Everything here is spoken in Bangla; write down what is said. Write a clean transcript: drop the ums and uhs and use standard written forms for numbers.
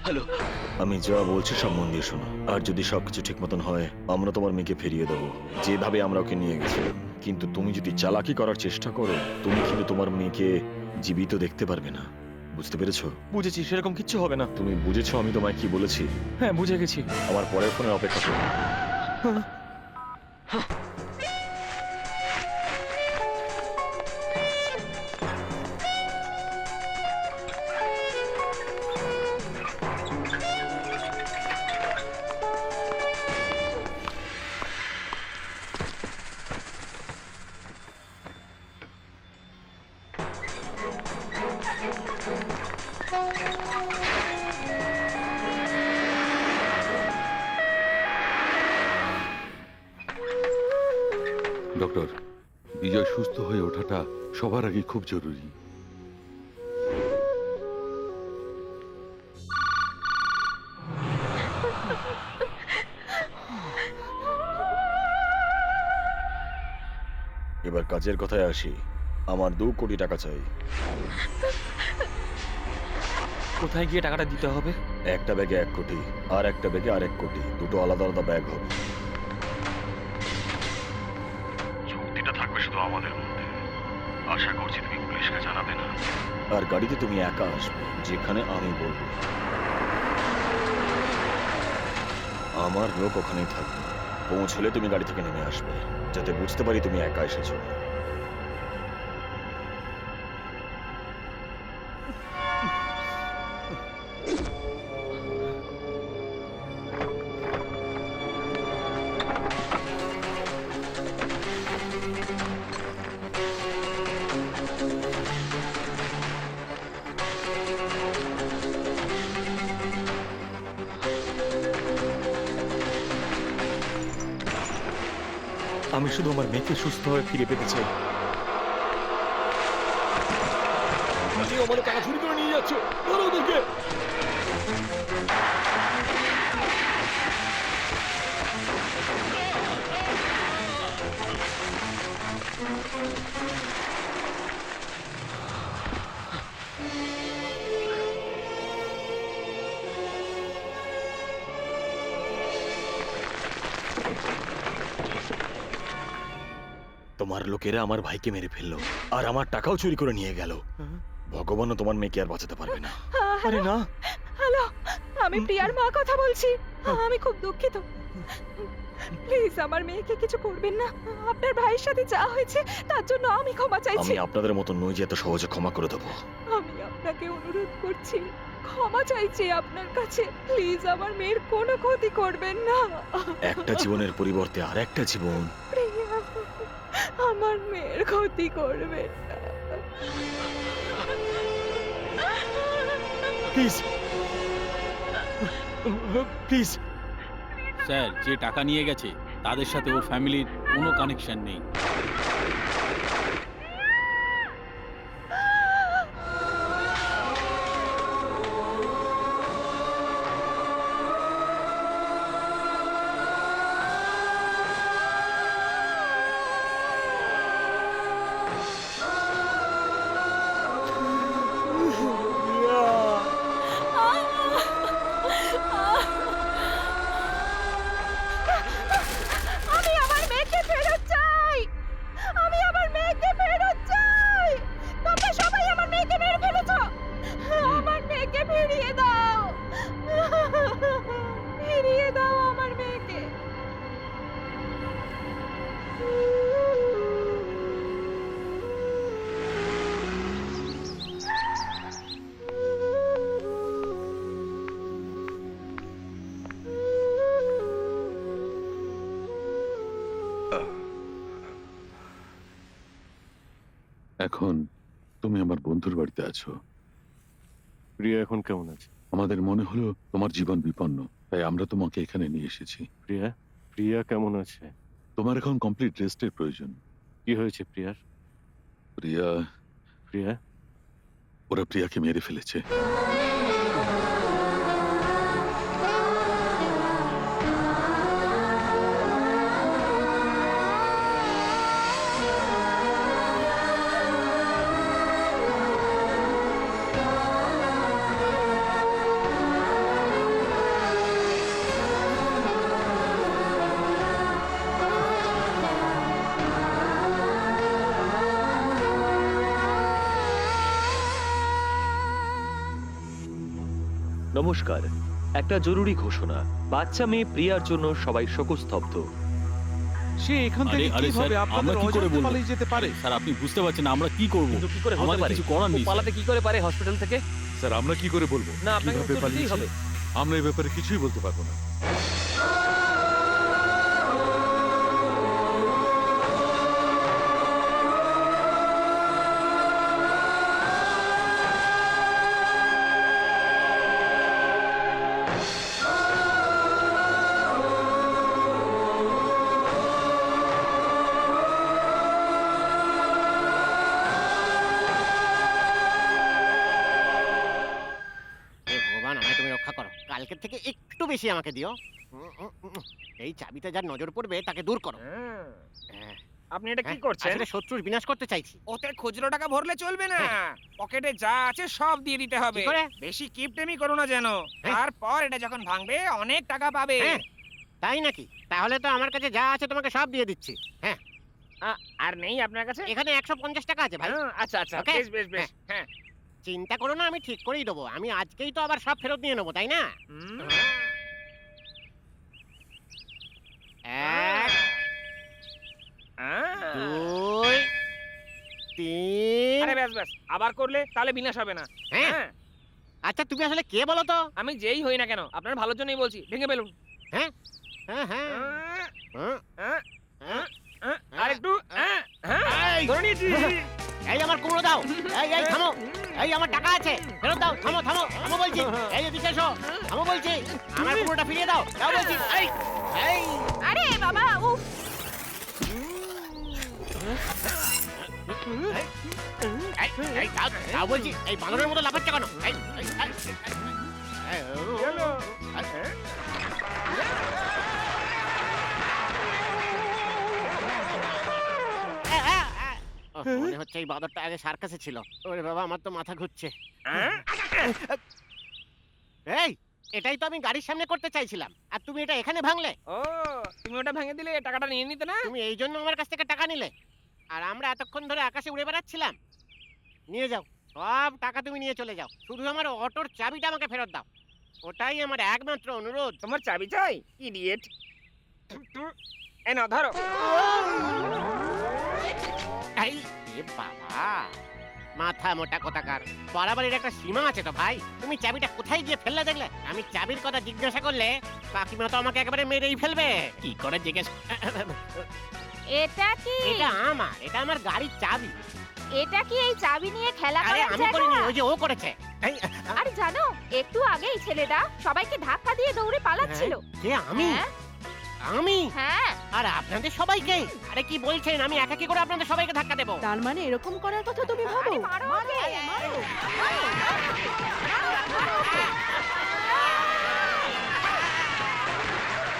হ্যালো, আমি যা বলছি সব মন দিয়ে শোনো। আর যদি সবকিছু ঠিক মতন হয়, আমরা তোমার মেয়েকে ফিরিয়ে দেবো, যেভাবে আমরা ওকে নিয়ে গেছিলাম। কিন্তু তুমি যদি চালাকি করার চেষ্টা করো, তুমি কিন্তু তোমার মেয়েকে জীবিত দেখতে পারবে না। বুঝতে পেরেছো? বুঝেছি, সেরকম কিচ্ছু হবে না। তুমি বুঝেছো আমি তোমায় কি বলেছি? হ্যাঁ, বুঝে গেছি। আমার পরের ফোনে অপেক্ষা করো। ডক্টর, বিজয় সুস্থ হয়ে ওঠাটা সবার আগে খুব জরুরি। এবার কাজের কথায় আসি। আমার 2 কোটি টাকা চাই। কোথায় গিয়ে টাকাটা দিতে হবে? একটা ব্যাগে 1 কোটি, আর একটা ব্যাগে আরেক কোটি। দুটো আলাদা আলাদা ব্যাগ হবে। চুক্তিটা থাকবে শুধু আমাদের মধ্যে। আশা করছি তুমি পুলিশকে জানাবে না। আর গাড়িতে তুমি একা আসবে, যেখানে আমি বলবো। আমার লোক ওখানেই থাকবে। পৌঁছলে তুমি গাড়ি থেকে নেমে আসবে, যাতে বুঝতে পারি তুমি একা এসেছো। আমি শুধু আমার মেয়েকে সুস্থ হয়ে ফিরে পেতে চাই। আমার টাকা চুরি করে নিয়ে যাচ্ছে, ধরো ওদেরকে। তোমার লোকেরা আমার ভাইকে মেরে ফেললো, আর আমার টাকাও চুরি করে নিয়ে গেল। ভগবানও তোমার মেয়েকে আর বাঁচাতে পারবে না। আরে না। হ্যালো, আমি প্রিয়ার মা কথা বলছি। আমি খুব দুঃখিত। প্লিজ আমার মেয়েকে কিছু করবেন না। আপনার ভাইয়ের সাথে যা হয়েছে তার জন্য আমি ক্ষমা চাইছি। আমি আপনাদের মতো নই যে এত সহজে ক্ষমা করে দেবো। আমি আপনাকে অনুরোধ করছি, ক্ষমা চাইছি আপনার কাছে। প্লিজ আমার মেয়ের কোনো ক্ষতি করবেন না। একটা জীবনের পরিবর্তে আর একটা জীবন। প্রিয়া, আমার মেয়ের ক্ষতি করবেন না। Please, please. স্যার, যে টাকা নিয়ে গেছে তাদের সাথে ওর ফ্যামিলির কোনো কানেকশন নেই। আমি আমার মেয়েকে ফেরত চাই। আমি আমার মেয়েকে ফেরত চাই। তোমরা সবাই আমার মেয়েকে মেরে ফেলেছো। আমার মেয়েকে ফিরিয়ে দাও। ফিরিয়ে দাও আমার মেয়েকে। এখন তুমি আমার বন্ধুর বাড়িতে আছো। প্রিয়া এখন কেমন আছে? আমাদের মনে হলো তোমার জীবন বিপন্ন, তাই আমরা তোমাকে এখানে নিয়ে এসেছি। প্রিয়া প্রিয়া কেমন আছে? তোমার এখন কমপ্লিট রেস্টের প্রয়োজন। কি হয়েছে প্রিয়ার? প্রিয়া, প্রিয়া ওরা প্রিয়াকে মেরে ফেলেছে। নমস্কার, একটা জরুরি ঘোষণা। বাচ্চা মেয়ে প্রিয়ার জন্য সবাই শোকস্তব্ধ। সে এখান আরে থেকে আরে স্যার কিভাবে আমরা আপনাদের কি করে অজান্তে বলবো? পালিয়ে যেতে পারে? স্যার আপনি বুঝতে পারছেন না আমরা কি করব? কিন্তু কি করে হতে আমাদের পারে? কিছু করার ও নেই, স্যার। পালাতে কি করে পারে হসপিটাল থেকে? স্যার আমরা কি করে বলবো না, আপনাকে কিভাবে উত্তর দিতেই পালিয়েছে? হবে। আমরা এই ব্যাপারে কিছুই বলতে পারবো না। হে ভগবান, আমায় তুমি রক্ষা করো। কালকের থেকে একটু বেশি আমাকে দিও। এই চাবিতে যার নজর পড়বে তাকে দূর করো। হ্যাঁ, আপনি এটা কি হ্যাঁ, করছেন? আসলে শত্রুর বিনাশ করতে চাইছি। ওতে খুচরো টাকা ভরলে চলবে না, হ্যাঁ। পকেটে যা আছে সব দিয়ে দিতে হবে। কি করে? বেশি কিপটেমি করো না যেন। হ্যাঁ। তারপর এটা যখন ভাঙবে অনেক টাকা পাবে। হ্যাঁ, তাই নাকি? তাহলে তো আমার কাছে যা আছে তোমাকে সব দিয়ে দিচ্ছি। হ্যাঁ, আর নেই আপনার কাছে? এখানে 150 টাকা আছে ভাই। আচ্ছা আচ্ছা, Okay? বেশ বেশ বেশ। হ্যাঁ। চিন্তা করো না, আমি ঠিক করেই দেবো। আমি আজকেই তো আবার সব ফেরত নিয়ে নেবো, তাই না? হুম। 1 আহ। 2 3 আরে ব্যাস ব্যাস, আবার করলে তাহলে বিনাশ হবে না। হ্যাঁ, হ্যাঁ। আচ্ছা তুমি আসলে কে বলো তো? আমি যেই হই না কেন আপনার ভালোর জন্যই বলছি, ভেঙে ফেলুন। হ্যাঁ হ্যাঁ হ্যাঁ আহ, হ্যাঁ, আহ, আহ, আর একটু হ্যাঁ, এই! ধরে নিয়েছি। এই আমার কুমড়ো দাও। এই থামো। এই আমার টাকা আছে, ফেরত দাও। থামো থামো থামো বলছি। এই এদিকে এসো, থামো বলছি। আমার কুমড়োটা ফিরিয়ে দাও, দাও বলছি। এই এই আরে বাবা, উফ! এই, এই দাও, দাও বলছি। এই বানরের মতো লাফাচ্ছে কেন? এই এই, এই, এই, ও, গেল। মনে হচ্ছে এই বাদরটা আগে সার্কাসে ছিল। ওরে বাবা, আমার তো মাথা ঘুরছে। আহ, এই, এটাই তো আমি গাড়ির সামনে করতে চাইছিলাম, আর তুমি এটা এখানে ভাঙলে। ও, তুমি ওটা ভেঙে দিলে টাকাটা নিয়ে নিতে না? তুমি এই জন্য আমার কাছ থেকে টাকা নিলে, আর আমরা এতক্ষণ ধরে আকাশে উড়ে বেড়াচ্ছিলাম। নিয়ে যাও, সব টাকা তুমি নিয়ে চলে যাও। শুধু আমার অটোর চাবিটা আমাকে ফেরত দাও, ওটাই আমার একমাত্র অনুরোধ। তোমার চাবি চাই? ইডিয়েট। এই নাও ধরো। এই, এ বাবা, মাথা মোটা কোথাকার। বাড়াবাড়ির একটা সীমা আছে তো ভাই। তুমি চাবিটা কোথায় গিয়ে ফেললে দেখলে? আমি চাবির কথা জিজ্ঞাসা করলে কাকিমা তো আমাকে একেবারে মেরেই ফেলবে। কি করে জিজ্ঞেস? এটা কি? এটা আমার গাড়ির চাবি। এটা কি এই চাবি নিয়ে খেলা আরে করার আমি করিনি, জায়গা? ওই যে ও করেছে। এই, আরে জানো, একটু আগেই ছেলেটা সবাইকে ধাক্কা দিয়ে দৌড়ে পালাচ্ছিল। কে? আমি? হ্যাঁ, আমি? হ্যাঁ। আর আপনাদের সবাইকে? আরে কি বলছেন? আমি একা কি করে আপনাদের সবাইকে ধাক্কা দেবো? তার মানে এরকম করার কথা তুমি ভাবো? আরে মারো ওকে। মারো, মারো।